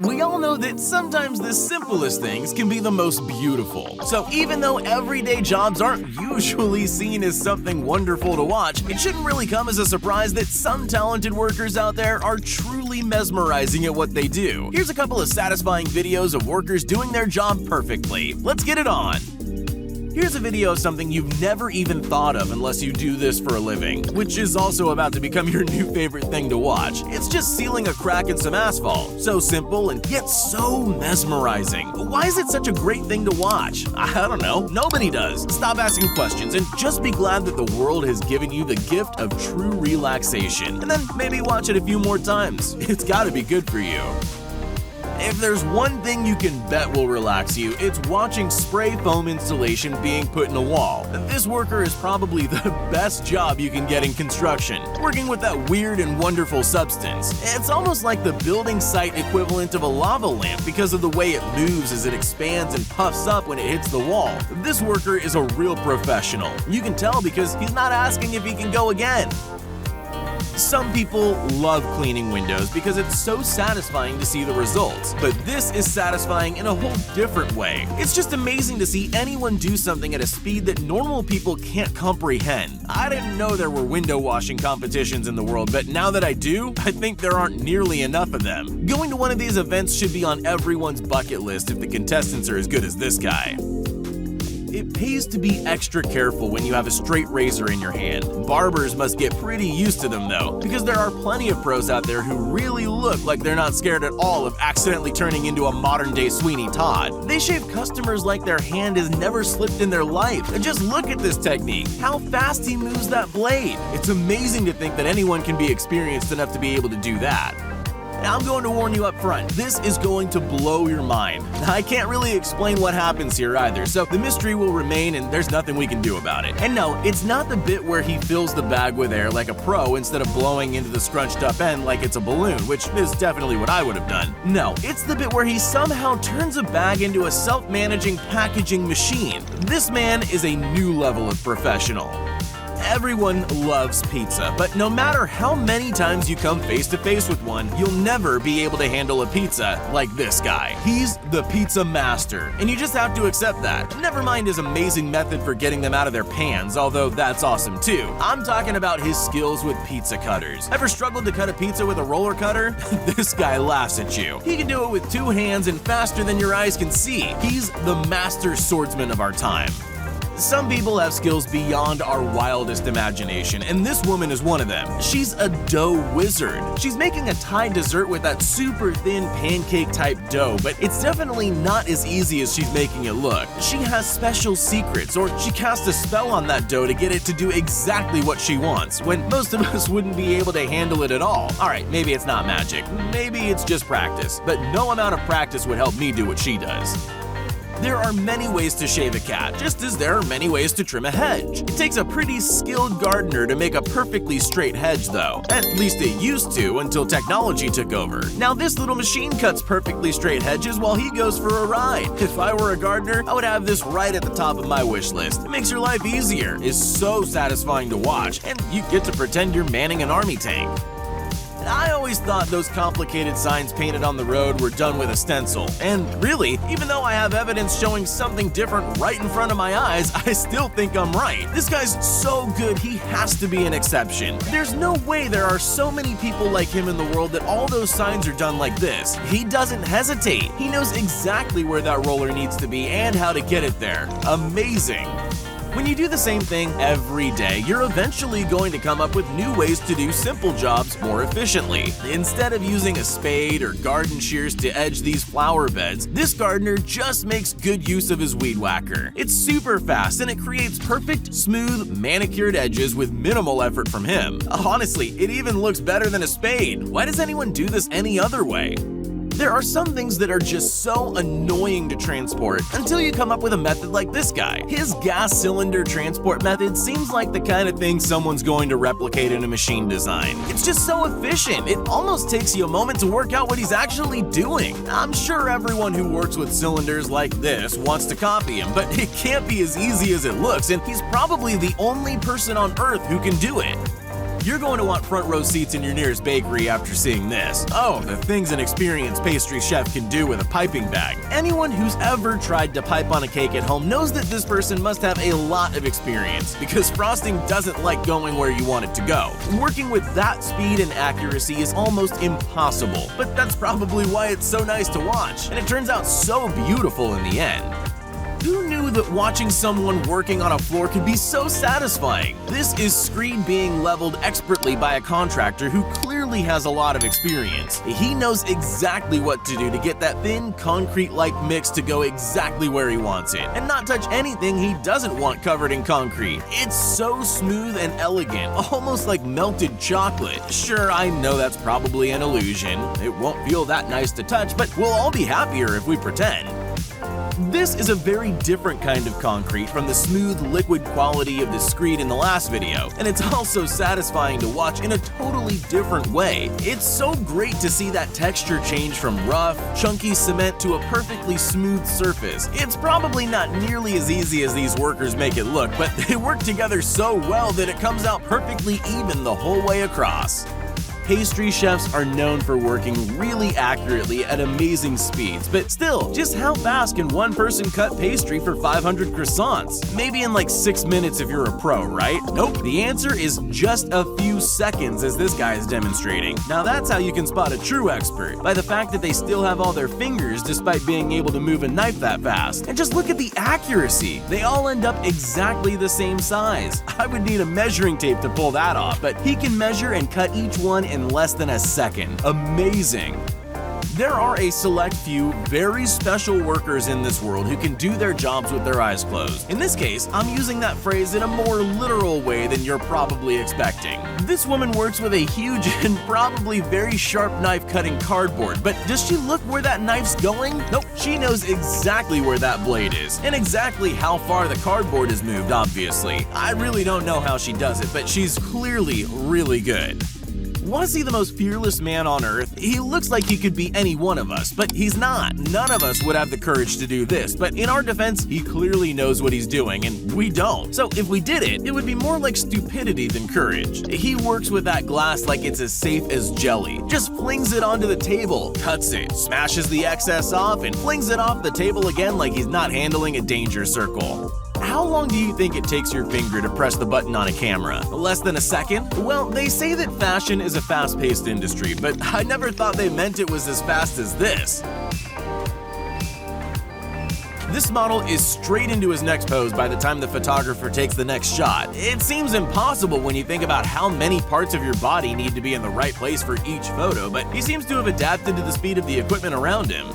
We all know that sometimes the simplest things can be the most beautiful. So even though everyday jobs aren't usually seen as something wonderful to watch, it shouldn't really come as a surprise that some talented workers out there are truly mesmerizing at what they do. Here's a couple of satisfying videos of workers doing their job perfectly. Let's get it on! Here's a video of something you've never even thought of unless you do this for a living, which is also about to become your new favorite thing to watch. It's just sealing a crack in some asphalt. So simple and yet so mesmerizing. Why is it such a great thing to watch? I don't know. Nobody does. Stop asking questions and just be glad that the world has given you the gift of true relaxation. And then maybe watch it a few more times. It's gotta be good for you. If there's one thing you can bet will relax you, it's watching spray foam installation being put in a wall. This worker is probably the best job you can get in construction, working with that weird and wonderful substance. It's almost like the building site equivalent of a lava lamp because of the way it moves as it expands and puffs up when it hits the wall. This worker is a real professional. You can tell because he's not asking if he can go again. Some people love cleaning windows because it's so satisfying to see the results, but this is satisfying in a whole different way. It's just amazing to see anyone do something at a speed that normal people can't comprehend. I didn't know there were window washing competitions in the world, but now that I do, I think there aren't nearly enough of them. Going to one of these events should be on everyone's bucket list if the contestants are as good as this guy. It pays to be extra careful when you have a straight razor in your hand. Barbers must get pretty used to them though, because there are plenty of pros out there who really look like they're not scared at all of accidentally turning into a modern-day Sweeney Todd. They shave customers like their hand has never slipped in their life. And just look at this technique, how fast he moves that blade. It's amazing to think that anyone can be experienced enough to be able to do that. Now, I'm going to warn you up front, this is going to blow your mind. I can't really explain what happens here either, so the mystery will remain and there's nothing we can do about it. And no, it's not the bit where he fills the bag with air like a pro instead of blowing into the scrunched up end like it's a balloon, which is definitely what I would have done. No, it's the bit where he somehow turns a bag into a self-managing packaging machine. This man is a new level of professional. Everyone loves pizza, but no matter how many times you come face to face with one, you'll never be able to handle a pizza like this guy. He's the pizza master, and you just have to accept that. Never mind his amazing method for getting them out of their pans, although that's awesome too. I'm talking about his skills with pizza cutters. Ever struggled to cut a pizza with a roller cutter? This guy laughs at you. He can do it with two hands and faster than your eyes can see. He's the master swordsman of our time. Some people have skills beyond our wildest imagination, and this woman is one of them. She's a dough wizard. She's making a Thai dessert with that super thin pancake-type dough, but it's definitely not as easy as she's making it look. She has special secrets, or she casts a spell on that dough to get it to do exactly what she wants, when most of us wouldn't be able to handle it at all. Alright, maybe it's not magic. Maybe it's just practice, but no amount of practice would help me do what she does. There are many ways to shave a cat, just as there are many ways to trim a hedge. It takes a pretty skilled gardener to make a perfectly straight hedge though. At least it used to until technology took over. Now this little machine cuts perfectly straight hedges while he goes for a ride. If I were a gardener, I would have this right at the top of my wish list. It makes your life easier, is so satisfying to watch, and you get to pretend you're manning an army tank. I always thought those complicated signs painted on the road were done with a stencil. And really, even though I have evidence showing something different right in front of my eyes, I still think I'm right. This guy's so good, he has to be an exception. There's no way there are so many people like him in the world that all those signs are done like this. He doesn't hesitate. He knows exactly where that roller needs to be and how to get it there. Amazing. When you do the same thing every day, you're eventually going to come up with new ways to do simple jobs more efficiently. Instead of using a spade or garden shears to edge these flower beds, this gardener just makes good use of his weed whacker. It's super fast and it creates perfect, smooth, manicured edges with minimal effort from him. Honestly, it even looks better than a spade. Why does anyone do this any other way? There are some things that are just so annoying to transport until you come up with a method like this guy. His gas cylinder transport method seems like the kind of thing someone's going to replicate in a machine design. It's just so efficient, it almost takes you a moment to work out what he's actually doing. I'm sure everyone who works with cylinders like this wants to copy him, but it can't be as easy as it looks, and he's probably the only person on Earth who can do it. You're going to want front row seats in your nearest bakery after seeing this. Oh, the things an experienced pastry chef can do with a piping bag. Anyone who's ever tried to pipe on a cake at home knows that this person must have a lot of experience, because frosting doesn't like going where you want it to go. Working with that speed and accuracy is almost impossible, but that's probably why it's so nice to watch, and it turns out so beautiful in the end. Who knew that watching someone working on a floor could be so satisfying? This is screed being leveled expertly by a contractor who clearly has a lot of experience. He knows exactly what to do to get that thin, concrete-like mix to go exactly where he wants it, and not touch anything he doesn't want covered in concrete. It's so smooth and elegant, almost like melted chocolate. Sure, I know that's probably an illusion. It won't feel that nice to touch, but we'll all be happier if we pretend. This is a very different kind of concrete from the smooth liquid quality of the screed in the last video, and it's also satisfying to watch in a totally different way. It's so great to see that texture change from rough, chunky cement to a perfectly smooth surface. It's probably not nearly as easy as these workers make it look, but they work together so well that it comes out perfectly even the whole way across. Pastry chefs are known for working really accurately at amazing speeds, but still, just how fast can one person cut pastry for 500 croissants? Maybe in like 6 minutes if you're a pro, right? Nope, the answer is just a few seconds, as this guy is demonstrating. Now that's how you can spot a true expert, by the fact that they still have all their fingers despite being able to move a knife that fast. And just look at the accuracy. They all end up exactly the same size. I would need a measuring tape to pull that off, but he can measure and cut each one in less than a second. Amazing. There are a select few very special workers in this world who can do their jobs with their eyes closed. In this case, I'm using that phrase in a more literal way than you're probably expecting. This woman works with a huge and probably very sharp knife cutting cardboard, but does she look where that knife's going? Nope, she knows exactly where that blade is, and exactly how far the cardboard is moved, obviously. I really don't know how she does it, but she's clearly really good. Want to see the most fearless man on earth? He looks like he could be any one of us, but he's not. None of us would have the courage to do this, but in our defense, he clearly knows what he's doing, and we don't. So if we did it, it would be more like stupidity than courage. He works with that glass like it's as safe as jelly. Just flings it onto the table, cuts it, smashes the excess off, and flings it off the table again like he's not handling a danger circle. How long do you think it takes your finger to press the button on a camera? Less than a second? Well, they say that fashion is a fast-paced industry, but I never thought they meant it was as fast as this. This model is straight into his next pose by the time the photographer takes the next shot. It seems impossible when you think about how many parts of your body need to be in the right place for each photo, but he seems to have adapted to the speed of the equipment around him.